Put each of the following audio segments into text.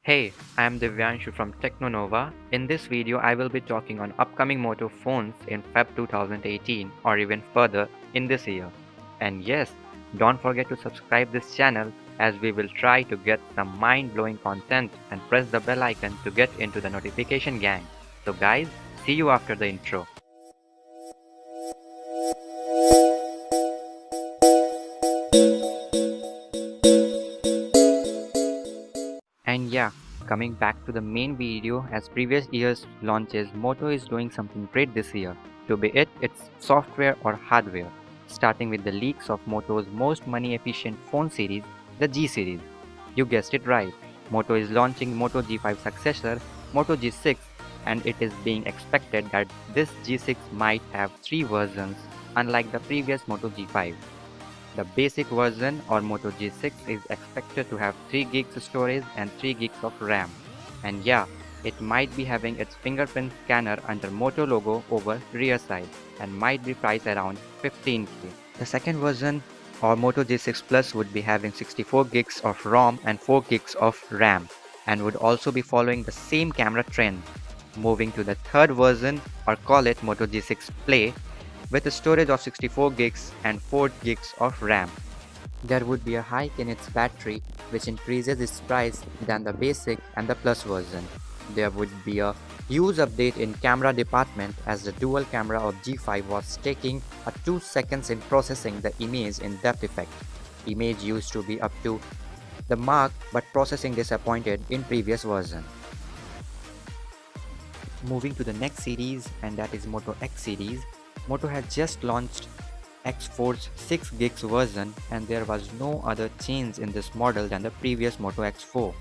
Hey, I am Divyanshu from Tecnova. In this video, I will be talking on upcoming Moto phones in Feb 2018 or even further in this year. And yes, don't forget to subscribe this channel as we will try to get some mind-blowing content and press the bell icon to get into the notification gang. So guys, see you after the intro. And yeah, coming back to the main video, as previous year's launches, Moto is doing something great this year. To be it's software or hardware. Starting with the leaks of Moto's most money efficient phone series, the G series. You guessed it right. Moto is launching Moto G5 successor, Moto G6, and it is being expected that this G6 might have 3 versions, unlike the previous Moto G5. The basic version or Moto G6 is expected to have 3 gigs storage and 3 gigs of RAM. And yeah, it might be having its fingerprint scanner under Moto logo over rear side and might be priced around 15k. The second version or Moto G6 Plus would be having 64 gigs of ROM and 4 gigs of RAM and would also be following the same camera trend. Moving to the third version or call it Moto G6 Play with a storage of 64 gigs and 4 gigs of RAM. There would be a hike in its battery which increases its price than the basic and the plus version. There would be a huge update in camera department as the dual camera of G5 was taking 2 seconds in processing the image in depth effect. Image used to be up to the mark but processing disappointed in previous version. Moving to the next series, and that is Moto X series. Moto had just launched X4's 6 gigs version and there was no other change in this model than the previous Moto X4.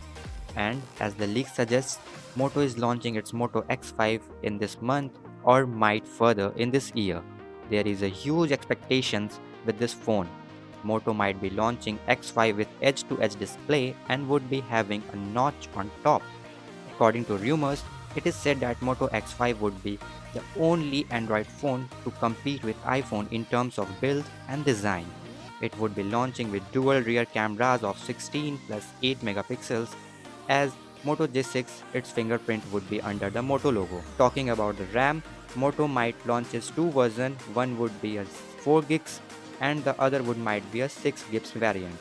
And as the leak suggests, Moto is launching its Moto X5 in this month or might further in this year. There is a huge expectations with this phone. Moto might be launching X5 with edge-to-edge display and would be having a notch on top. According to rumors, it is said that Moto X5 would be the only Android phone to compete with iPhone in terms of build and design. It would be launching with dual rear cameras of 16 plus 8 megapixels. As Moto G6, its fingerprint would be under the Moto logo. Talking about the RAM, Moto might launch its 2 versions, one would be a 4 gigs and the other would might be a 6 gigs variant.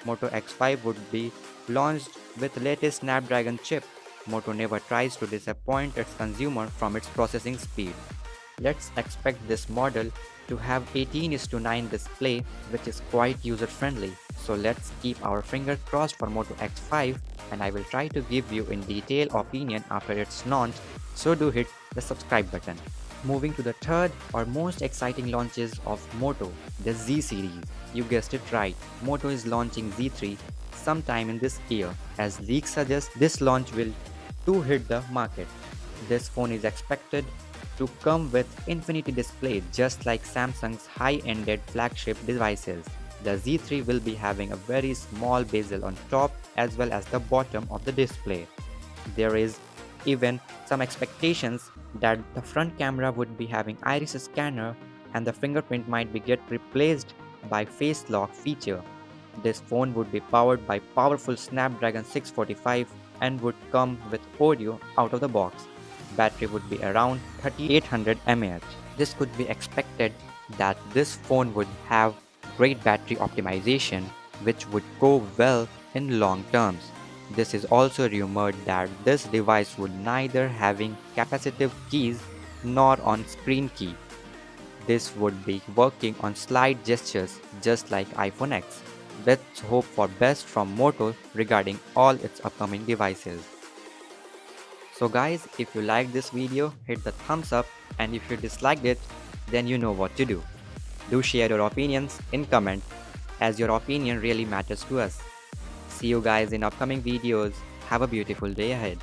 Moto X5 would be launched with latest Snapdragon chip. Moto never tries to disappoint its consumer from its processing speed. Let's expect this model to have 18:9 display, which is quite user friendly. So let's keep our fingers crossed for Moto X5 and I will try to give you in detail opinion after its launch, so do hit the subscribe button. Moving to the third or most exciting launches of Moto, the Z series. You guessed it right, Moto is launching Z3 sometime in this year. As leaks suggest, this launch will hit the market. This phone is expected to come with infinity display just like Samsung's high-ended flagship devices. The Z3 will be having a very small bezel on top as well as the bottom of the display. There is even some expectations that the front camera would be having iris scanner and the fingerprint might be get replaced by face lock feature. This phone would be powered by powerful Snapdragon 645 and would come with audio out of the box. Battery would be around 3800 mAh. This could be expected that this phone would have great battery optimization which would go well in long terms. This is also rumored that this device would neither having capacitive keys nor on screen key. This would be working on slide gestures just like iPhone X. Let's hope for best from Moto regarding all its upcoming devices. So guys, if you liked this video, hit the thumbs up, and if you disliked it, then you know what to do. Do share your opinions in comment, as your opinion really matters to us. See you guys in upcoming videos. Have a beautiful day ahead.